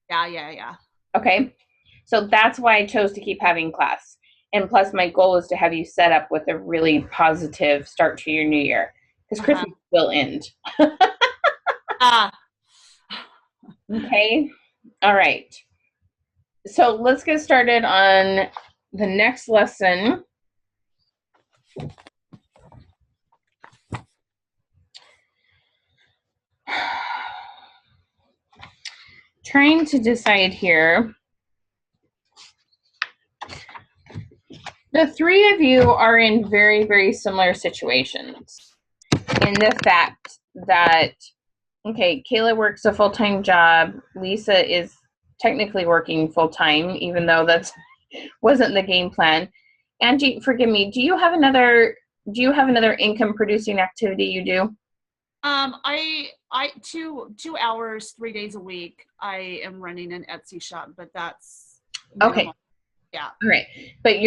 Yeah. Okay. So that's why I chose to keep having class. And plus, my goal is to have you set up with a really positive start to your new year because Uh-huh. Christmas will end. Ah, Okay. All right. So let's get started on the next lesson. Trying to decide here. The three of you are in very, very similar situations in the fact that, okay, Kayla works a full-time job. Lisa is technically working full-time, even though that wasn't the game plan. Angie, forgive me, do you have another income producing activity you do? I 2 hours, 3 days a week. I am running an Etsy shop, but that's Okay. minimal. Yeah. All right. But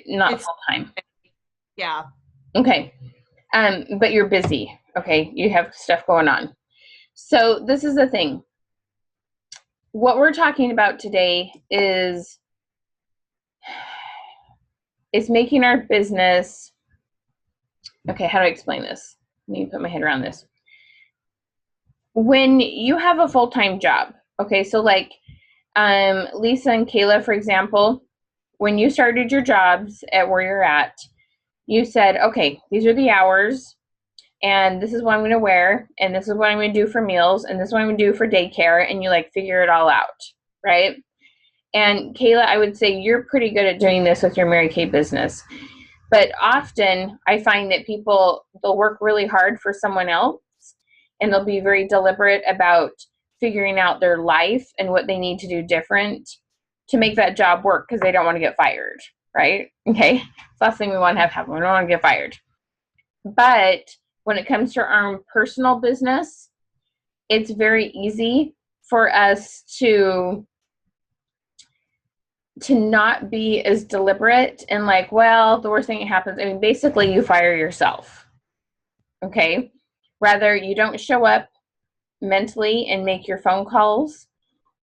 not It's full-time. yeah. Okay. But you're busy. Okay. You have stuff going on. So this is the thing. What we're talking about today is making our business. Okay, how do I explain this? Let me put my head around this. When you have a full-time job, okay, so like Lisa and Kayla, for example, when you started your jobs at where you're at, you said, okay, these are the hours, and this is what I'm going to wear, and this is what I'm going to do for meals, and this is what I'm going to do for daycare, and you like figure it all out, right? And Kayla, I would say you're pretty good at doing this with your Mary Kay business. But often I find that people, they'll work really hard for someone else and they'll be very deliberate about figuring out their life and what they need to do different to make that job work because they don't want to get fired, right? Okay. It's the last thing we want to have happen. We don't want to get fired. But when it comes to our own personal business, it's very easy for us to not be as deliberate and like, well, the worst thing that happens, I mean, basically you fire yourself. Okay. Rather, you don't show up mentally and make your phone calls,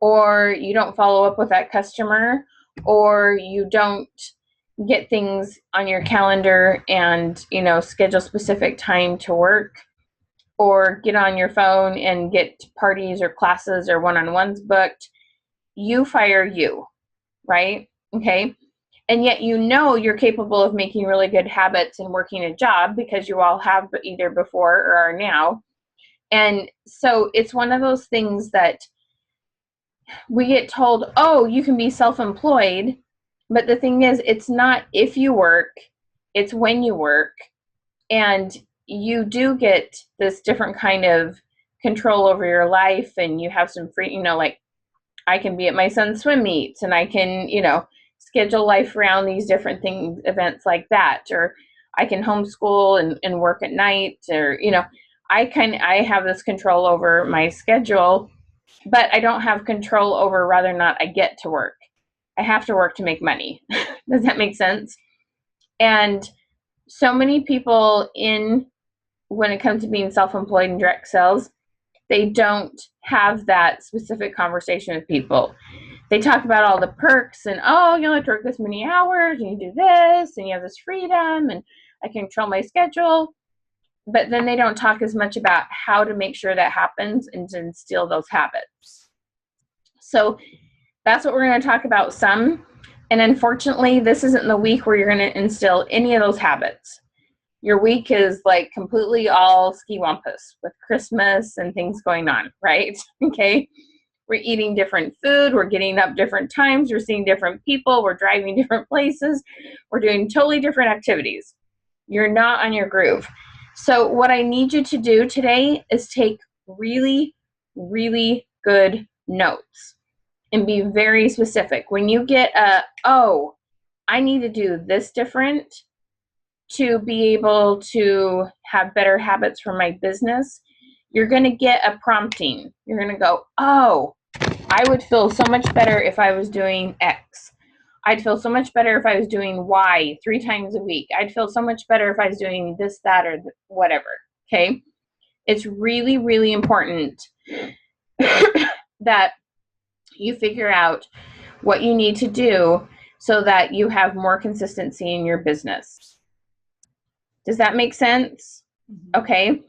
or you don't follow up with that customer, or you don't get things on your calendar and, schedule specific time to work, or get on your phone and get parties or classes or one-on-ones booked. You fire you, right? Okay. And yet you're capable of making really good habits and working a job because you all have either before or are now. And so it's one of those things that we get told, oh, you can be self-employed. But the thing is, it's not if you work, it's when you work. And you do get this different kind of control over your life, and you have some free, like I can be at my son's swim meets and I can, schedule life around these different things, events like that, or I can homeschool and work at night, or, I have this control over my schedule, but I don't have control over whether or not I get to work. I have to work to make money. Does that make sense? And so many people when it comes to being self-employed in direct sales, they don't have that specific conversation with people. They talk about all the perks and, oh, you only have to work this many hours and you do this and you have this freedom and I can control my schedule. But then they don't talk as much about how to make sure that happens and to instill those habits. So that's what we're going to talk about some. And unfortunately, this isn't the week where you're going to instill any of those habits. Your week is like completely all ski wampus with Christmas and things going on, right? Okay. We're eating different food. We're getting up different times. We're seeing different people. We're driving different places. We're doing totally different activities. You're not on your groove. So what I need you to do today is take really, really good notes and be very specific. When you get I need to do this different to be able to have better habits for my business, you're going to get a prompting. You're going to go, oh, I would feel so much better if I was doing X. I'd feel so much better if I was doing Y 3 times a week. I'd feel so much better if I was doing this, that, or whatever. Okay. It's really, really important that you figure out what you need to do so that you have more consistency in your business. Does that make sense? Mhm. Okay.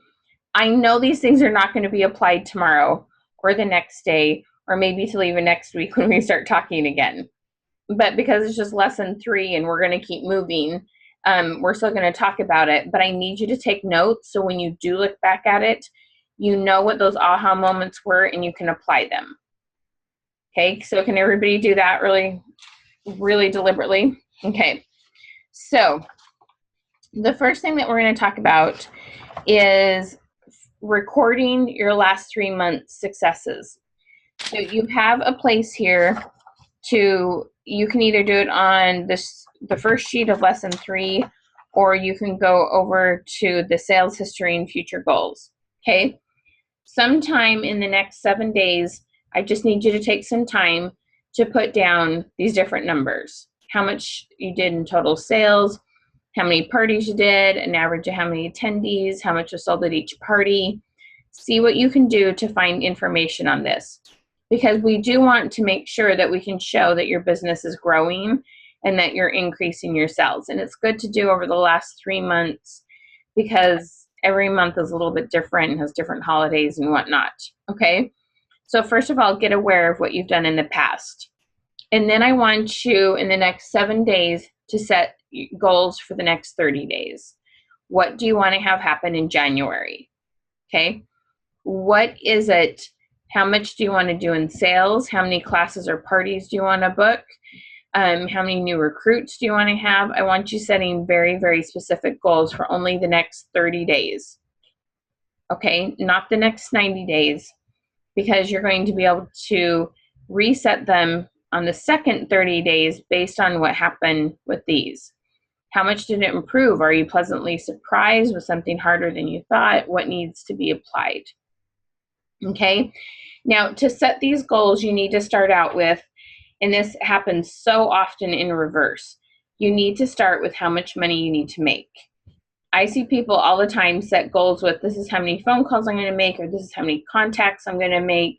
I know these things are not going to be applied tomorrow or the next day or maybe till even next week when we start talking again. But because it's just lesson 3 and we're going to keep moving, we're still going to talk about it. But I need you to take notes so when you do look back at it, you know what those aha moments were and you can apply them. Okay, so can everybody do that really, really deliberately? Okay, so the first thing that we're going to talk about is recording your last 3 months successes. So you have a place here you can either do it on the first sheet of lesson 3, or you can go over to the sales history and future goals. Okay, sometime in the next 7 days, I just need you to take some time to put down these different numbers. How much you did in total sales, how many parties you did, an average of how many attendees, how much was sold at each party. See what you can do to find information on this, because we do want to make sure that we can show that your business is growing and that you're increasing your sales. And it's good to do over the last 3 months because every month is a little bit different and has different holidays and whatnot. Okay, so first of all, get aware of what you've done in the past. And then I want you in the next 7 days to set goals for the next 30 days. What do you want to have happen in January? Okay, what is it? How much do you want to do in sales? How many classes or parties do you want to book? How many new recruits do you want to have? I want you setting very, very specific goals for only the next 30 days. Okay, not the next 90 days, because you're going to be able to reset them on the second 30 days based on what happened with these. How much did it improve? Are you pleasantly surprised? Was something harder than you thought? What needs to be applied? Okay, now to set these goals, you need to start out with, and this happens so often in reverse, you need to start with how much money you need to make. I see people all the time set goals with, this is how many phone calls I'm going to make, or this is how many contacts I'm going to make,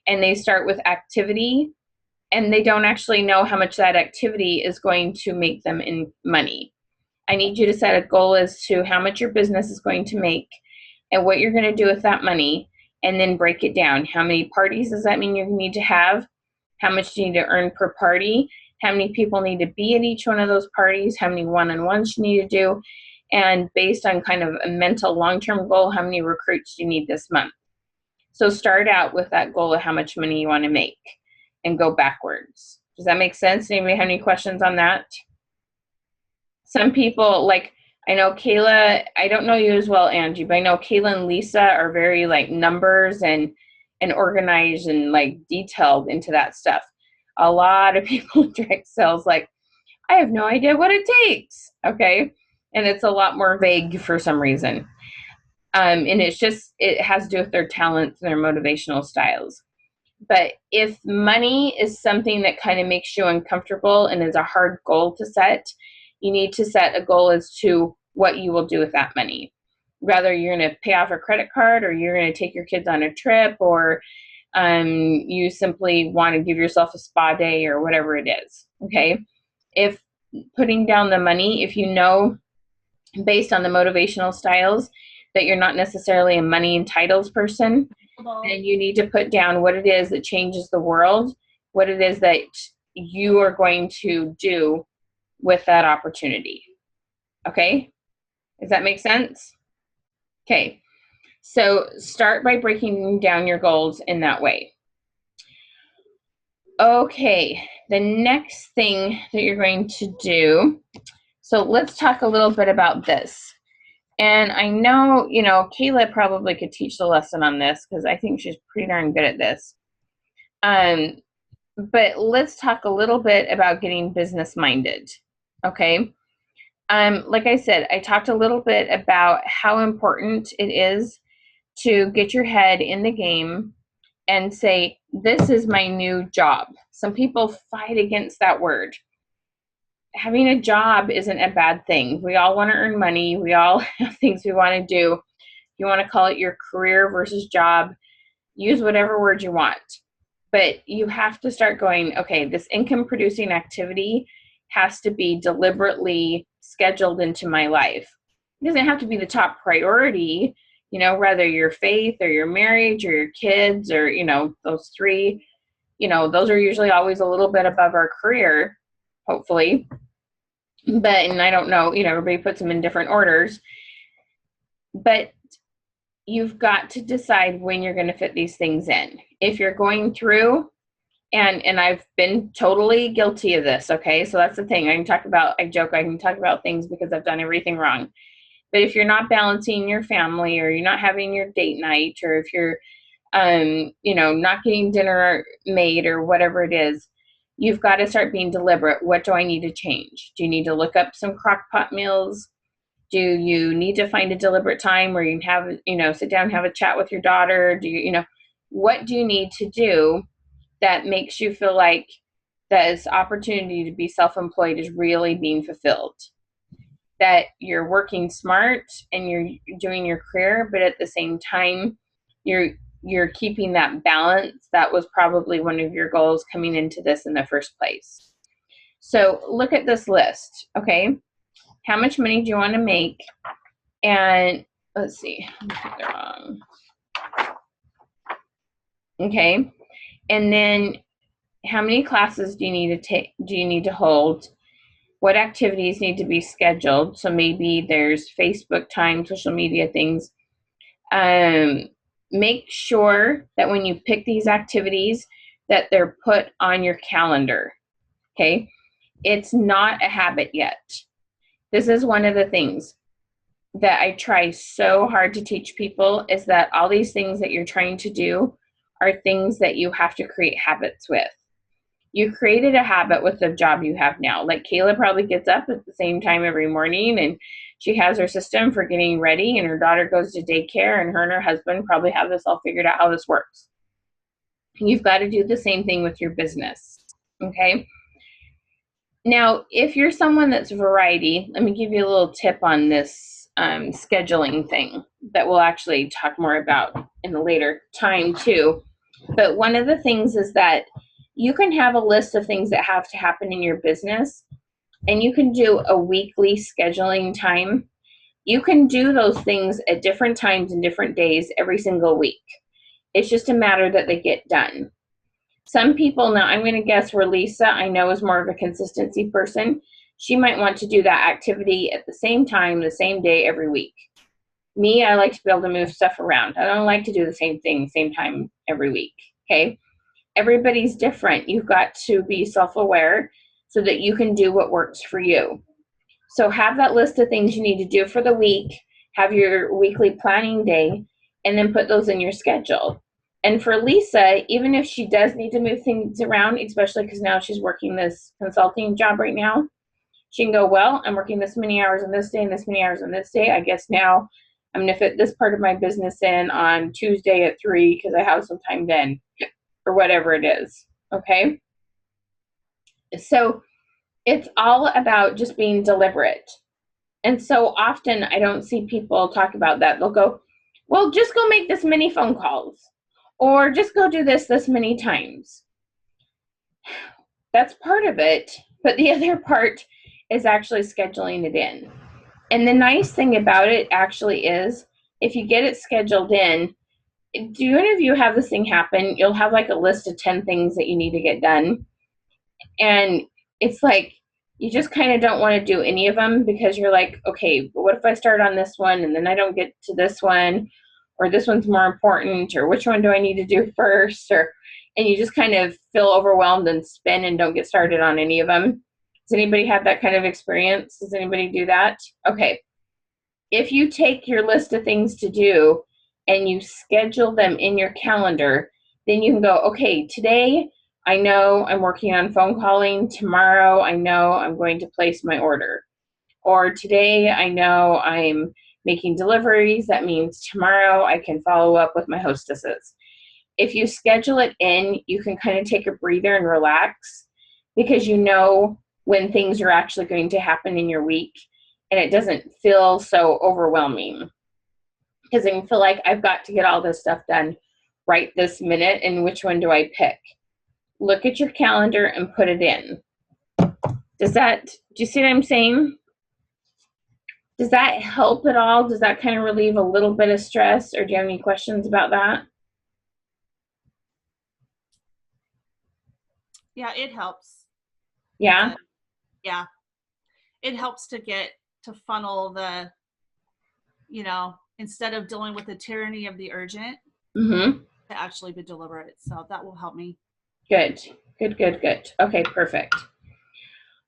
and they start with activity, and they don't actually know how much that activity is going to make them in money. I need you to set a goal as to how much your business is going to make and what you're going to do with that money, and then break it down. How many parties does that mean you need to have? How much do you need to earn per party? How many people need to be at each one of those parties? How many one-on-ones you need to do? And based on kind of a mental long-term goal, how many recruits do you need this month? So start out with that goal of how much money you want to make and go backwards. Does that make sense? Anybody have any questions on that? Some people, like, I know Kayla, I don't know you as well, Angie, but I know Kayla and Lisa are very like numbers and organized and like detailed into that stuff. A lot of people in direct sales, like, I have no idea what it takes. Okay. And it's a lot more vague for some reason. And it's just, it has to do with their talents and their motivational styles. But if money is something that kind of makes you uncomfortable and is a hard goal to set, you need to set a goal as to what you will do with that money. Whether you're going to pay off a credit card, or you're going to take your kids on a trip, or you simply want to give yourself a spa day, or whatever it is. Okay. If putting down the money, if you know based on the motivational styles that you're not necessarily a money and titles person, then you need to put down what it is that changes the world, what it is that you are going to do with that opportunity. Okay? Does that make sense? Okay. So start by breaking down your goals in that way. Okay. The next thing that you're going to do, so let's talk a little bit about this. And I know, Kayla probably could teach the lesson on this because I think she's pretty darn good at this. But let's talk a little bit about getting business minded. Okay. Like I said, I talked a little bit about how important it is to get your head in the game and say, this is my new job. Some people fight against that word. Having a job isn't a bad thing. We all want to earn money. We all have things we want to do. You want to call it your career versus job, use whatever word you want. But you have to start going, okay, this income producing activity has to be deliberately scheduled into my life. It doesn't have to be the top priority, you know, whether your faith or your marriage or your kids or, you know, those three, you know, those are usually always a little bit above our career, hopefully. But, and I don't know, you know, everybody puts them in different orders. But you've got to decide when you're going to fit these things in. If you're going through, and I've been totally guilty of this, okay? So that's the thing. I joke, I can talk about things because I've done everything wrong. But if you're not balancing your family, or you're not having your date night, or if you're, you know, not getting dinner made or whatever it is, you've got to start being deliberate. What do I need to change? Do you need to look up some crock pot meals? Do you need to find a deliberate time where you can have, you know, sit down and have a chat with your daughter? Do you, you know, what do you need to do that makes you feel like this opportunity to be self-employed is really being fulfilled? That you're working smart and you're doing your career, but at the same time, you're keeping that balance. That was probably one of your goals coming into this in the first place. So look at this list, okay? How much money do you want to make? And let's see, okay. And then how many classes do you need to take? Do you need to hold? What activities need to be scheduled? So maybe there's Facebook time, social media things. Make sure that when you pick these activities that they're put on your calendar, okay? It's not a habit yet. This is one of the things that I try so hard to teach people, is that all these things that you're trying to do are things that you have to create habits with. You created a habit with the job you have now. Like Kayla probably gets up at the same time every morning, and she has her system for getting ready, and her daughter goes to daycare, and her and her husband probably have this all figured out how this works. You've got to do the same thing with your business, okay? Now, if you're someone that's variety, let me give you a little tip on this scheduling thing that we'll actually talk more about in a later time too. But one of the things is that you can have a list of things that have to happen in your business, and you can do a weekly scheduling time. You can do those things at different times and different days every single week. It's just a matter that they get done. Some people, now I'm going to guess where Lisa, I know, is more of a consistency person. She might want to do that activity at the same time, the same day every week. Me, I like to be able to move stuff around. I don't like to do the same thing, same time every week, okay? Everybody's different. You've got to be self-aware so that you can do what works for you. So have that list of things you need to do for the week, have your weekly planning day, and then put those in your schedule. And for Lisa, even if she does need to move things around, especially because now she's working this consulting job right now, she can go, well, I'm working this many hours on this day and this many hours on this day. I guess now I'm going to fit this part of my business in on Tuesday at 3 because I have some time then, or whatever it is, okay? So it's all about just being deliberate. And so often I don't see people talk about that. They'll go, well, just go make this many phone calls, or just go do this many times. That's part of it, but the other part is actually scheduling it in. And the nice thing about it actually is, if you get it scheduled in, do any of you have this thing happen? You'll have like a list of 10 things that you need to get done. And it's like, you just kind of don't want to do any of them because you're like, okay, but what if I start on this one and then I don't get to this one, or this one's more important, or which one do I need to do first? And you just kind of feel overwhelmed and spin and don't get started on any of them. Does anybody have that kind of experience? Does anybody do that? Okay. If you take your list of things to do and you schedule them in your calendar, then you can go, okay, today I know I'm working on phone calling. Tomorrow I know I'm going to place my order. Or today I know I'm making deliveries. That means tomorrow I can follow up with my hostesses. If you schedule it in, you can kind of take a breather and relax, because you know when things are actually going to happen in your week, and it doesn't feel so overwhelming. Because I feel like I've got to get all this stuff done right this minute, and which one do I pick? look at your calendar and put it in. Do you see what I'm saying? Does that help at all? Does that kind of relieve a little bit of stress, or do you have any questions about that? Yeah, it helps. Yeah. Yeah. It helps to funnel instead of dealing with the tyranny of the urgent, Mm-hmm. to actually be deliberate. So that will help me. Good. Okay, perfect.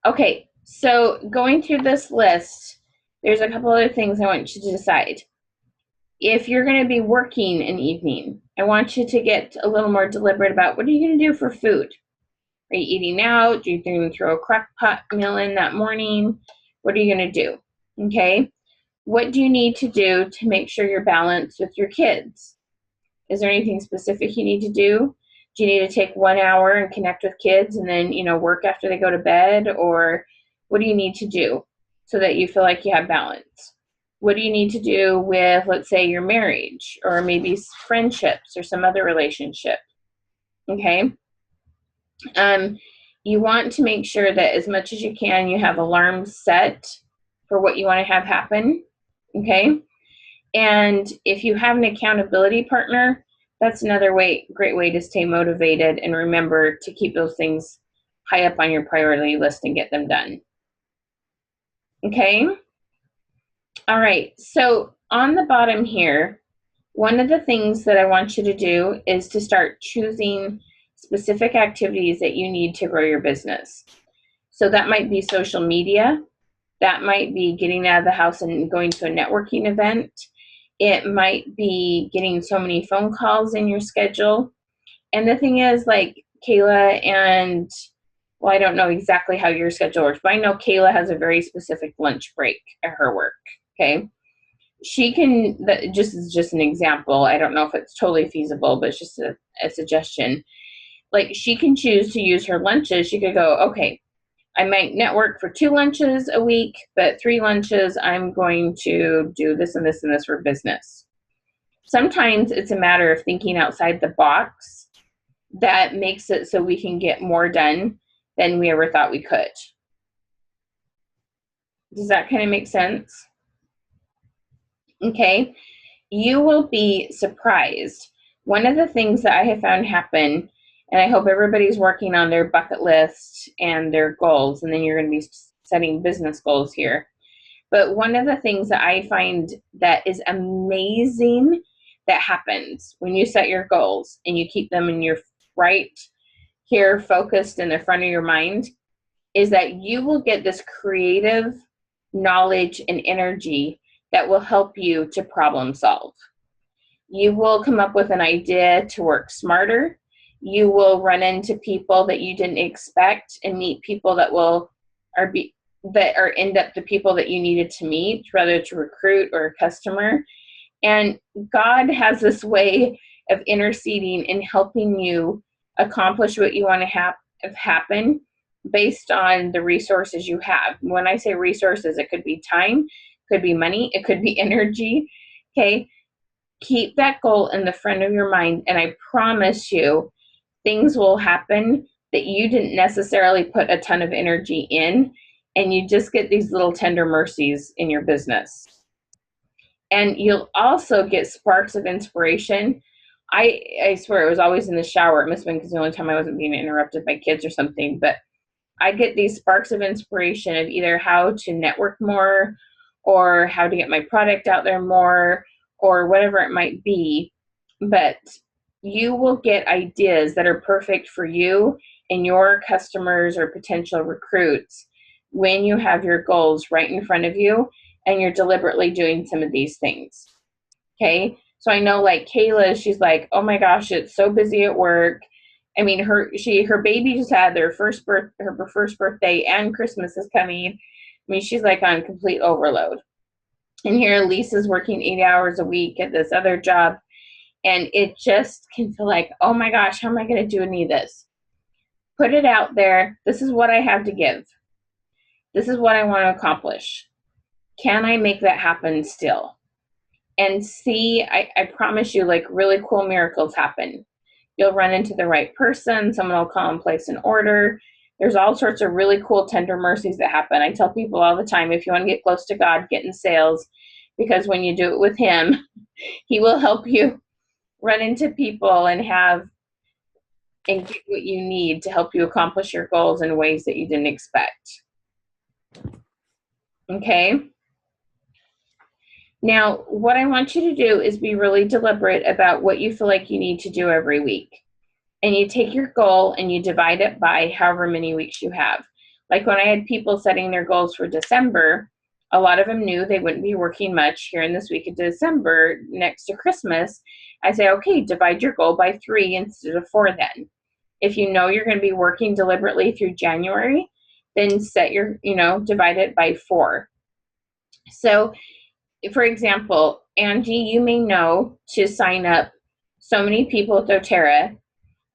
Okay, so going through this list, there's a couple other things I want you to decide. If you're going to be working an evening, I want you to get a little more deliberate about what are you going to do for food? Are you eating out? Are you going to throw a crock pot meal in that morning? What are you going to do? Okay. What do you need to do to make sure you're balanced with your kids? Is there anything specific you need to do? Do you need to take 1 hour and connect with kids and then, work after they go to bed? Or what do you need to do so that you feel like you have balance? What do you need to do with, let's say, your marriage or maybe friendships or some other relationship? Okay. You want to make sure that as much as you can, you have alarms set for what you want to have happen. Okay. And if you have an accountability partner, that's another great way to stay motivated and remember to keep those things high up on your priority list and get them done. Okay. All right. So on the bottom here, one of the things that I want you to do is to start choosing specific activities that you need to grow your business. So that might be social media. That might be getting out of the house and going to a networking event. It might be getting so many phone calls in your schedule. And the thing is, like Kayla well, I don't know exactly how your schedule works, but I know Kayla has a very specific lunch break at her work. Okay. She can, just an example. I don't know if it's totally feasible, but it's just a suggestion. Like she can choose to use her lunches. She could go, okay, I might network for 2 lunches a week, but 3 lunches, I'm going to do this and this and this for business. Sometimes it's a matter of thinking outside the box that makes it so we can get more done than we ever thought we could. Does that kind of make sense? Okay. You will be surprised. One of the things that I have found happen, and I hope everybody's working on their bucket list and their goals, and then you're going to be setting business goals here. But one of the things that I find that is amazing that happens when you set your goals and you keep them in your right here focused in the front of your mind is that you will get this creative knowledge and energy that will help you to problem solve. You will come up with an idea to work smarter. You will run into people that you didn't expect and meet people that end up the people that you needed to meet, whether to recruit or a customer. And God has this way of interceding and helping you accomplish what you want to have happen based on the resources you have. When I say resources, it could be time, could be money, it could be energy. Okay. Keep that goal in the front of your mind, and I promise you things will happen that you didn't necessarily put a ton of energy in, and you just get these little tender mercies in your business. And you'll also get sparks of inspiration. I swear it was always in the shower. It must have been because the only time I wasn't being interrupted by kids or something, but I get these sparks of inspiration of either how to network more or how to get my product out there more or whatever it might be. But you will get ideas that are perfect for you and your customers or potential recruits when you have your goals right in front of you and you're deliberately doing some of these things. Okay. So I know like Kayla, she's like, oh my gosh, it's so busy at work. I mean, her baby just had her first birthday and Christmas is coming. I mean, she's like on complete overload. And here Lisa's working 8 hours a week at this other job. And it just can feel like, oh my gosh, how am I going to do any of this? Put it out there. This is what I have to give. This is what I want to accomplish. Can I make that happen still? And see, I promise you, like really cool miracles happen. You'll run into the right person. Someone will call and place an order. There's all sorts of really cool tender mercies that happen. I tell people all the time, if you want to get close to God, get in sales, because when you do it with him, he will help you run into people and get what you need to help you accomplish your goals in ways that you didn't expect. Okay? Now, what I want you to do is be really deliberate about what you feel like you need to do every week. And you take your goal and you divide it by however many weeks you have. Like when I had people setting their goals for December, a lot of them knew they wouldn't be working much here in this week of December next to Christmas. I say, okay, divide your goal by 3 instead of 4 then. If you know you're going to be working deliberately through January, then divide it by 4. So, for example, Angie, you may know to sign up so many people with doTERRA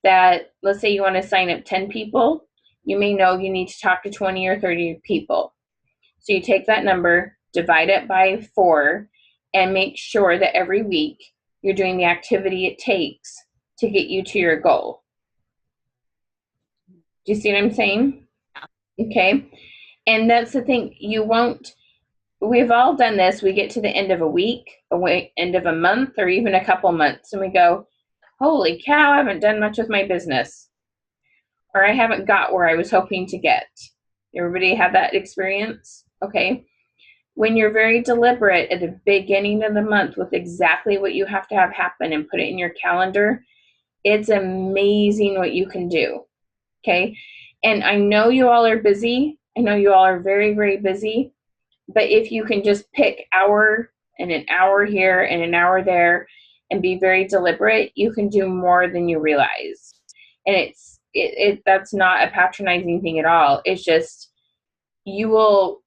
that, let's say you want to sign up 10 people, you may know you need to talk to 20 or 30 people. So you take that number, divide it by 4, and make sure that every week you're doing the activity it takes to get you to your goal. Do you see what I'm saying? Okay. And that's the thing. We've all done this. We get to the end of a week, end of a month, or even a couple months, and we go, holy cow, I haven't done much with my business. Or I haven't got where I was hoping to get. Everybody have that experience? Okay. When you're very deliberate at the beginning of the month with exactly what you have to have happen and put it in your calendar, it's amazing what you can do. Okay. And I know you all are busy. I know you all are very, very busy. But if you can just pick hour and an hour here and an hour there and be very deliberate, you can do more than you realize. And that's not a patronizing thing at all. It's just you will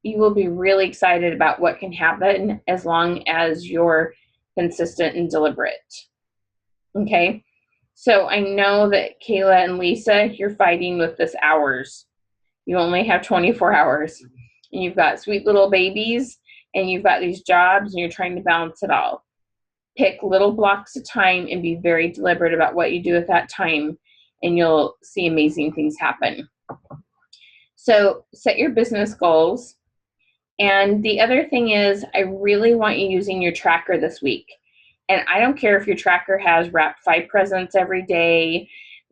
be really excited about what can happen as long as you're consistent and deliberate. Okay? So I know that Kayla and Lisa, you're fighting with this hours. You only have 24 hours. And you've got sweet little babies, and you've got these jobs, and you're trying to balance it all. Pick little blocks of time and be very deliberate about what you do at that time, and you'll see amazing things happen. So set your business goals. And the other thing is, I really want you using your tracker this week. And I don't care if your tracker has wrap 5 presents every day,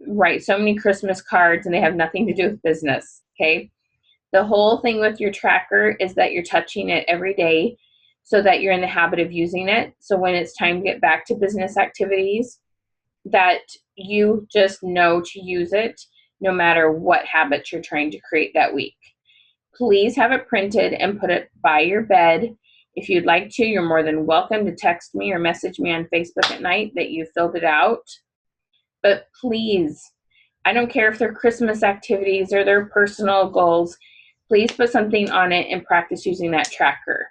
write so many Christmas cards, and they have nothing to do with business, okay? The whole thing with your tracker is that you're touching it every day so that you're in the habit of using it. So when it's time to get back to business activities, that you just know to use it no matter what habits you're trying to create that week. Please have it printed and put it by your bed. If you'd like to, you're more than welcome to text me or message me on Facebook at night that you filled it out. But please, I don't care if they're Christmas activities or their personal goals, please put something on it and practice using that tracker.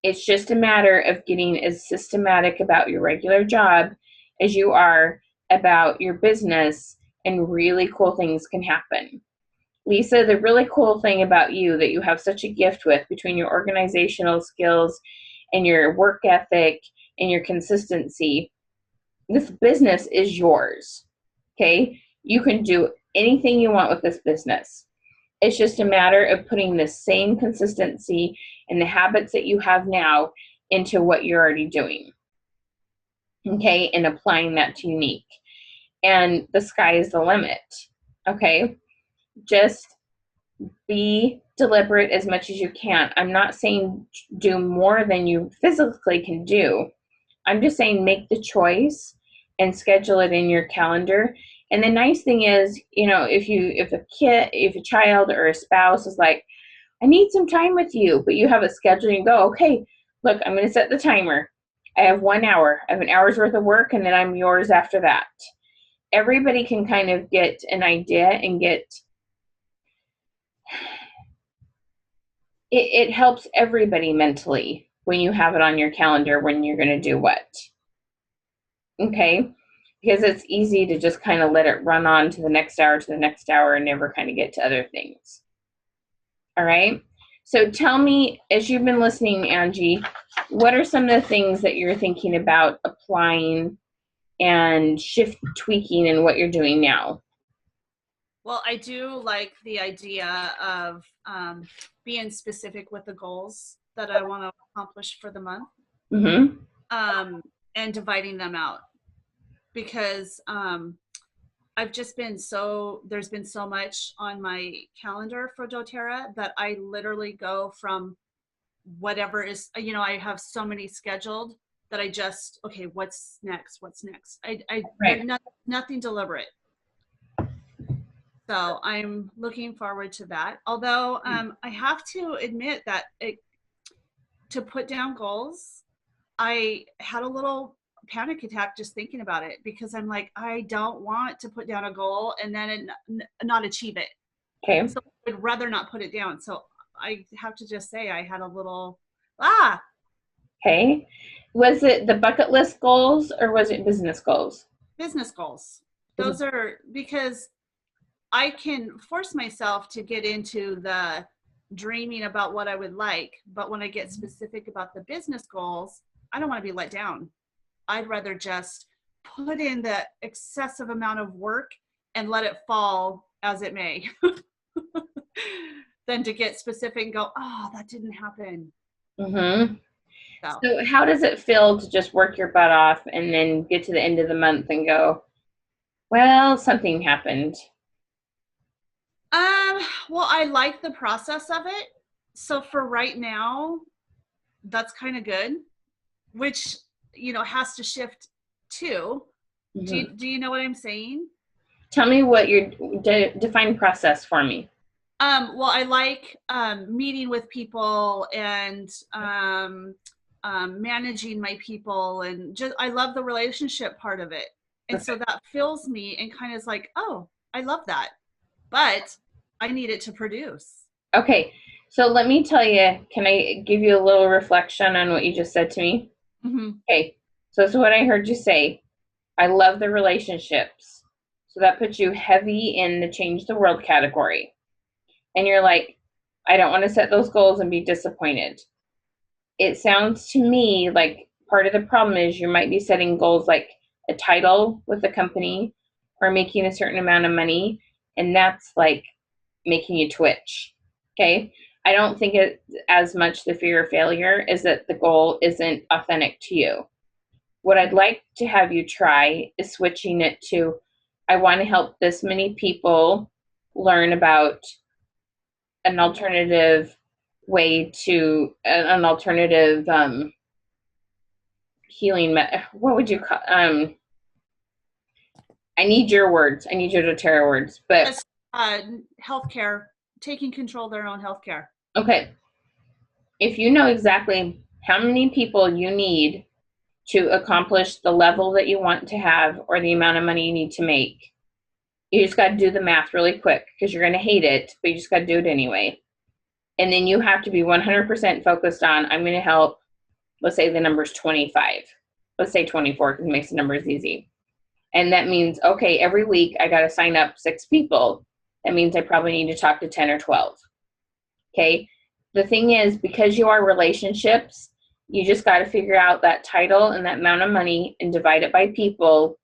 It's just a matter of getting as systematic about your regular job as you are about your business, and really cool things can happen. Lisa, the really cool thing about you that you have such a gift with, between your organizational skills and your work ethic and your consistency, this business is yours, okay? You can do anything you want with this business. It's just a matter of putting the same consistency and the habits that you have now into what you're already doing, okay, and applying that to unique. And the sky is the limit, okay? Just be deliberate as much as you can. I'm not saying do more than you physically can do. I'm just saying make the choice and schedule it in your calendar. And the nice thing is, if a child or a spouse is like, I need some time with you, but you have a schedule and you go, okay, look, I'm going to set the timer. I have 1 hour. I have an hour's worth of work, and then I'm yours after that. Everybody can kind of get an idea and it helps everybody mentally when you have it on your calendar when you're going to do what. Okay? Because it's easy to just kind of let it run on to the next hour and never kind of get to other things. All right? So tell me, as you've been listening, Angie, what are some of the things that you're thinking about applying and shift tweaking in what you're doing now? Well, I do like the idea of being specific with the goals that I want to accomplish for the month, Mm-hmm. and dividing them out because I've just been there's been so much on my calendar for doTERRA that I literally go from whatever is, I have so many scheduled that I just, okay, what's next? What's next? Right. Nothing deliberate. So I'm looking forward to that. Although I have to admit that to put down goals, I had a little panic attack just thinking about it because I'm like, I don't want to put down a goal and then not achieve it. Okay. So I'd rather not put it down. So I have to just say I had a little, Okay. Was it the bucket list goals or was it business goals? business goals. Business. Those are because I can force myself to get into the dreaming about what I would like. But when I get specific about the business goals, I don't want to be let down. I'd rather just put in the excessive amount of work and let it fall as it may than to get specific and go, oh, that didn't happen. Mm-hmm. So, So how does it feel to just work your butt off and then get to the end of the month and go, well, something happened? well, I like the process of it. So for right now, that's kind of good, which, has to shift too. Mm-hmm. Do you know what I'm saying? Tell me what your define process for me. Well, I like meeting with people and managing my people, and just I love the relationship part of it. And Okay. so that fills me and kind of is like, oh, I love that, but I need it to produce. Okay. So let me tell you, can I give you a little reflection on what you just said to me? Mm-hmm. Okay. So this is what I heard you say. I love the relationships. So that puts you heavy in the change the world category. And you're like, I don't want to set those goals and be disappointed. It sounds to me like part of the problem is you might be setting goals like a title with the company or making a certain amount of money, and that's like making you twitch. Okay. I don't think it's as much the fear of failure is that the goal isn't authentic to you. What I'd like to have you try is switching it to I want to help this many people learn about an alternative way to an alternative healing. What would you call? I need your words. I need your doTERRA words. But Just healthcare, taking control of their own healthcare. okay, if you know exactly how many people you need to accomplish the level that you want to have or the amount of money you need to make, you just got to do the math really quick because you're going to hate it, but you just got to do it anyway. And then you have to be 100% focused on, I'm going to help, let's say the number's 25. Let's say 24 because it makes the numbers easy. And that means, okay, every week I got to sign up 6 people. That means I probably need to talk to 10 or 12. Okay. The thing is, because you are relationships, you just got to figure out that title and that amount of money and divide it by people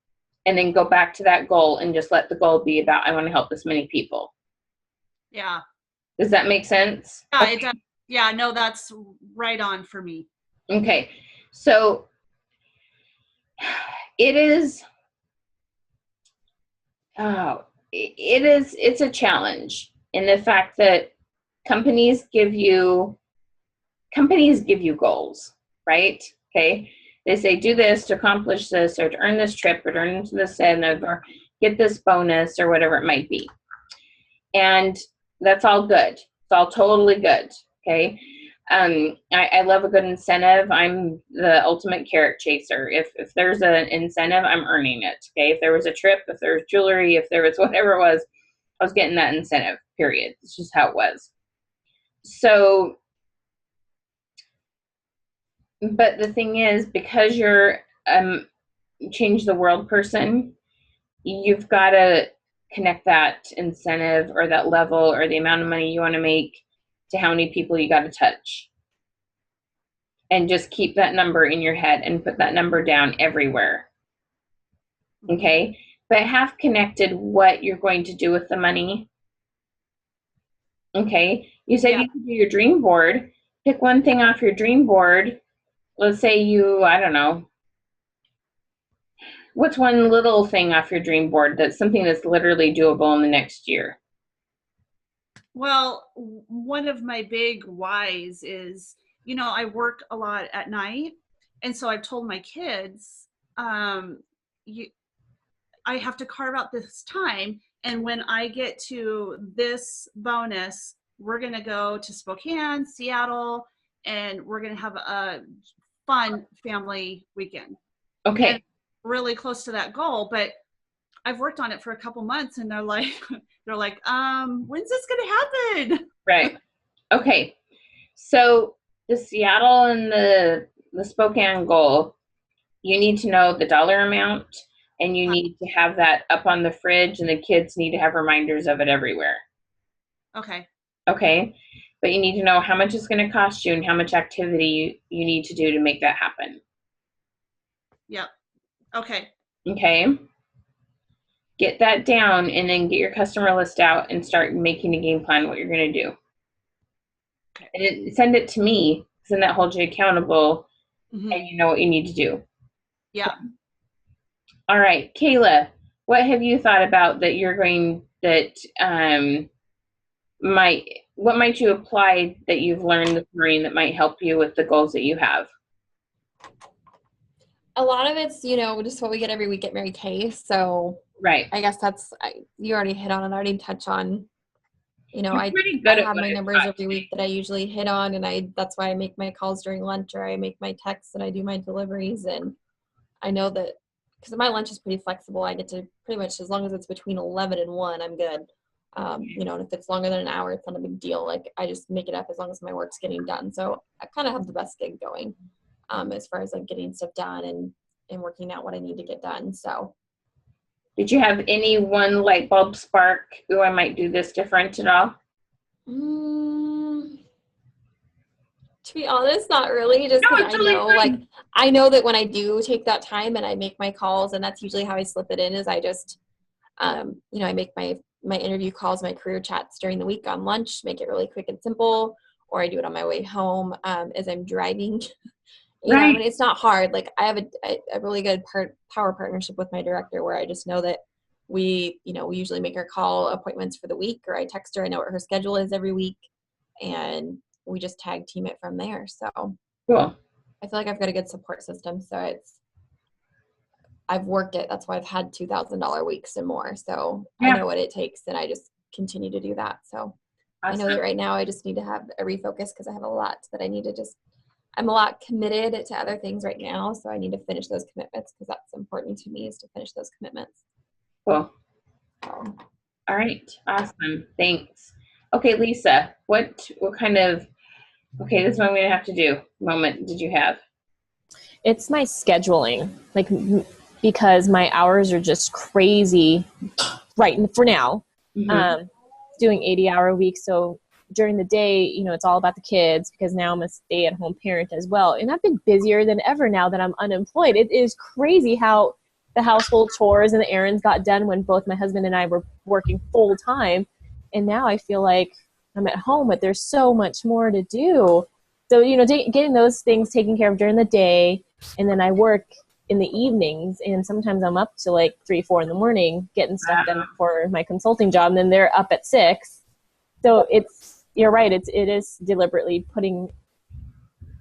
and then go back to that goal and just let the goal be about, I want to help this many people. Yeah. Does that make sense? Yeah, Okay. it does. Yeah, no, that's right on for me. Okay. So it is, it's a challenge in the fact that companies give you goals, right? Okay. They say do this to accomplish this or to earn this trip or to earn this incentive or get this bonus or whatever it might be. And that's all good. It's all totally good. Okay. I love a good incentive. I'm the ultimate carrot chaser. If there's an incentive, I'm earning it. Okay. If there was a trip, if there was jewelry, if there was whatever it was, I was getting that incentive, period. It's just how it was. So, but the thing is, because you're change the world person, you've got to connect that incentive or that level or the amount of money you want to make to how many people you got to touch. And just keep that number in your head and put that number down everywhere. Okay. But have connected what you're going to do with the money. Okay. You said Yeah. you could do your dream board. Pick one thing off your dream board. Let's say I don't know, what's one little thing off your dream board that's something that's literally doable in the next year? Well, one of my big whys is, I work a lot at night. And so I've told my kids, you, I have to carve out this time. And when I get to this bonus, we're going to go to Spokane, Seattle, and we're going to have a fun family weekend. Okay. And really close to that goal. But I've worked on it for a couple months and they're like, when's this going to happen? Right. Okay. So the Seattle and the Spokane goal, you need to know the dollar amount and you need to have that up on the fridge and the kids need to have reminders of it everywhere. Okay. Okay. But you need to know how much it's going to cost you and how much activity you need to do to make that happen. Yep. Okay. Okay. Get that down and then get your customer list out and start making a game plan what you're going to do. Okay. And send it to me, because then that holds you accountable Mm-hmm. and you know what you need to do. Yeah. All right, Kayla, what have you thought about that what might you apply that you've learned this morning that might help you with the goals that you have? A lot of it's, just what we get every week at Mary Kay. So Right. I guess you already hit on it. I already touch on, I pretty good at have what my I numbers thought. every week that I usually hit on. And that's why I make my calls during lunch or I make my texts and I do my deliveries. And I know that because my lunch is pretty flexible, I get to pretty much, as long as it's between 11 and 1, I'm good. And if it's longer than an hour, it's not a big deal. Like I just make it up as long as my work's getting done. So I kind of have the best gig going as far as like getting stuff done and working out what I need to get done. So Did you have any one light bulb spark? Oh, I might do this different at all? to be honest, not really. Just No, because it's totally fine. I know that when I do take that time and I make my calls, and that's usually how I slip it in, is I just, I make my interview calls, my career chats during the week on lunch, make it really quick and simple, or I do it on my way home as I'm driving. Right. And it's not hard. Like I have a really good power partnership with my director where I just know that we usually make our call appointments for the week, or I text her, I know what her schedule is every week, and we just tag team it from there. So Cool. I feel like I've got a good support system. So I've worked it. That's why I've had $2,000 weeks and more. So Yeah. I know what it takes and I just continue to do that. So Awesome. I know that right now I just need to have a refocus because I have a lot that I need to I'm a lot committed to other things right now. So I need to finish those commitments because that's important to me, is to finish those commitments. Cool. So. All right. Awesome. Thanks. Okay, Lisa, what kind of, okay, this is what I'm going to have to do moment did you have? It's my scheduling, because my hours are just crazy right for now. Mm-hmm. Doing 80-hour weeks. So during the day, it's all about the kids because now I'm a stay-at-home parent as well. And I've been busier than ever now that I'm unemployed. It is crazy how the household chores and the errands got done when both my husband and I were working full time. And now I feel like I'm at home, but there's so much more to do. So, getting those things taken care of during the day, and then I work in the evenings, and sometimes I'm up to like 3-4 in the morning getting stuff done for my consulting job, and then they're up at 6. So you're right, it is deliberately putting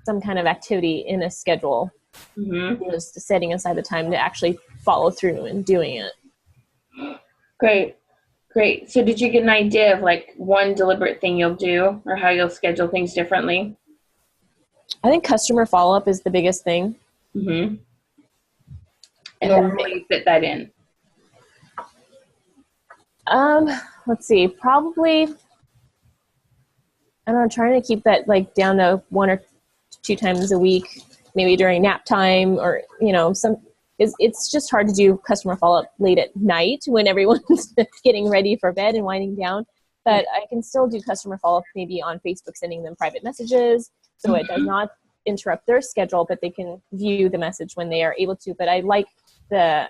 some kind of activity in a schedule, just setting aside the time to actually follow through and doing it. Great. So did you get an idea of like one deliberate thing you'll do or how you'll schedule things differently? I think customer follow-up is the biggest thing. Mm-hmm. And how will you fit that in? Let's see, probably, I don't know, trying to keep that like down to 1 or 2 times a week, maybe during nap time, or, it's just hard to do customer follow-up late at night when everyone's getting ready for bed and winding down. But I can still do customer follow-up maybe on Facebook, sending them private messages, so it does not interrupt their schedule, but they can view the message when they are able to. But I like the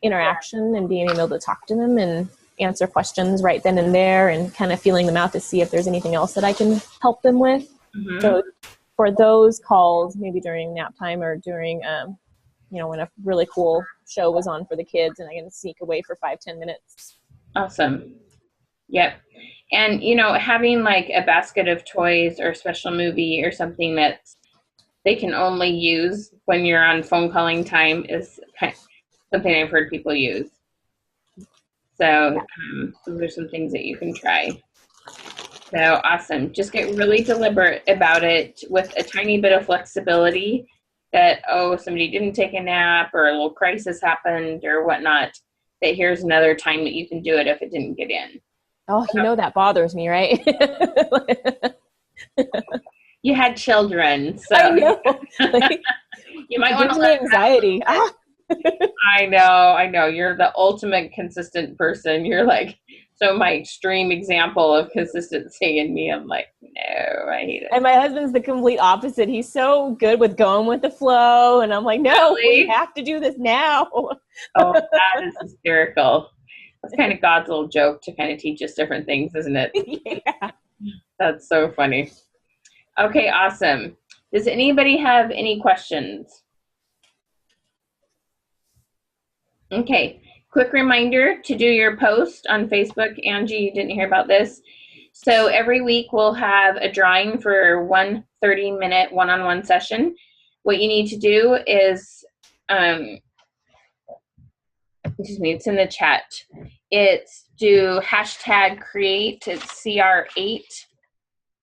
interaction and being able to talk to them and answer questions right then and there and kind of feeling them out to see if there's anything else that I can help them with. Mhm. So for those calls, maybe during nap time or during, when a really cool show was on for the kids and I can sneak away for 5-10 minutes. Awesome. Yep. And, having like a basket of toys or a special movie or something that they can only use when you're on phone calling time is something I've heard people use. So those are some things that you can try. So awesome. Just get really deliberate about it with a tiny bit of flexibility that, somebody didn't take a nap or a little crisis happened or whatnot, that here's another time that you can do it if it didn't get in. Oh, that bothers me, right? You had children, so I know. you might It want gives to me anxiety. I know. You're the ultimate consistent person. You're like, so my extreme example of consistency, and me, I'm like, no, I hate it. And my husband's the complete opposite. He's so good with going with the flow. And I'm like, no, Really? we have to do this now. Oh, that is hysterical. That's kind of God's little joke to kind of teach us different things, isn't it? Yeah. That's so funny. Okay, awesome. Does anybody have any questions? Okay, quick reminder to do your post on Facebook. Angie, you didn't hear about this. So every week we'll have a drawing for one 30-minute one-on-one session. What you need to do is, it's in the chat. It's do #create, it's CR8.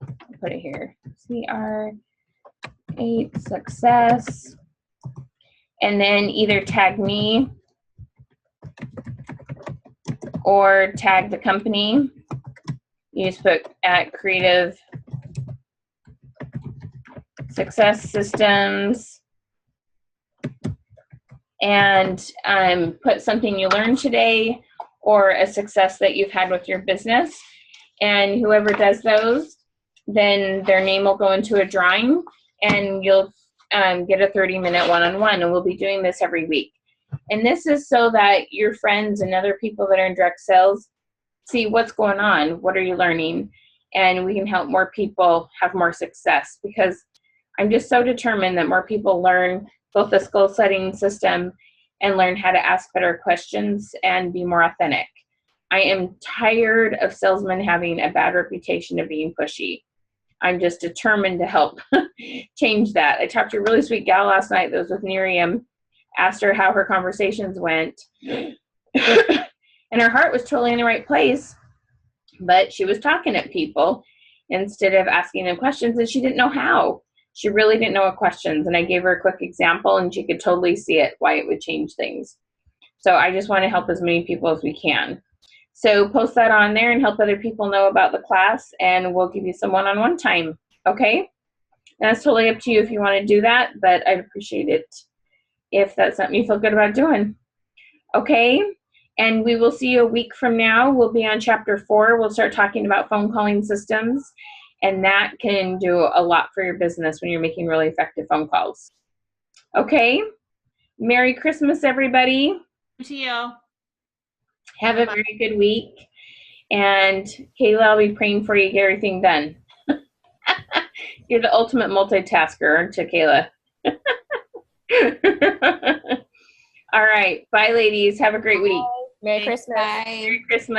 I'll put it here, CR8 success. And then either tag me or tag the company. You just put at Creative Success Systems and put something you learned today or a success that you've had with your business. And whoever does those, then their name will go into a drawing and you'll get a 30-minute one-on-one. And we'll be doing this every week. And this is so that your friends and other people that are in direct sales see what's going on, what are you learning, and we can help more people have more success, because I'm just so determined that more people learn both the goal setting system and learn how to ask better questions and be more authentic. I am tired of salesmen having a bad reputation of being pushy. I'm just determined to help change that. I talked to a really sweet gal last night that was with Miriam, asked her how her conversations went. And her heart was totally in the right place, but she was talking at people instead of asking them questions, and she didn't know how. She really didn't know what questions, and I gave her a quick example, and she could totally see it, why it would change things. So I just want to help as many people as we can. So post that on there and help other people know about the class, and we'll give you some one-on-one time, okay? That's totally up to you if you want to do that, but I'd appreciate it if that's something you feel good about doing. Okay? And we will see you a week from now. We'll be on chapter 4. We'll start talking about phone calling systems, and that can do a lot for your business when you're making really effective phone calls. Okay? Merry Christmas, everybody. To you. Have a very good week. And Kayla, I'll be praying for you to get everything done. You're the ultimate multitasker, aren't you, Kayla? All right. Bye, ladies. Have a great week. Merry Christmas. Bye. Merry Christmas.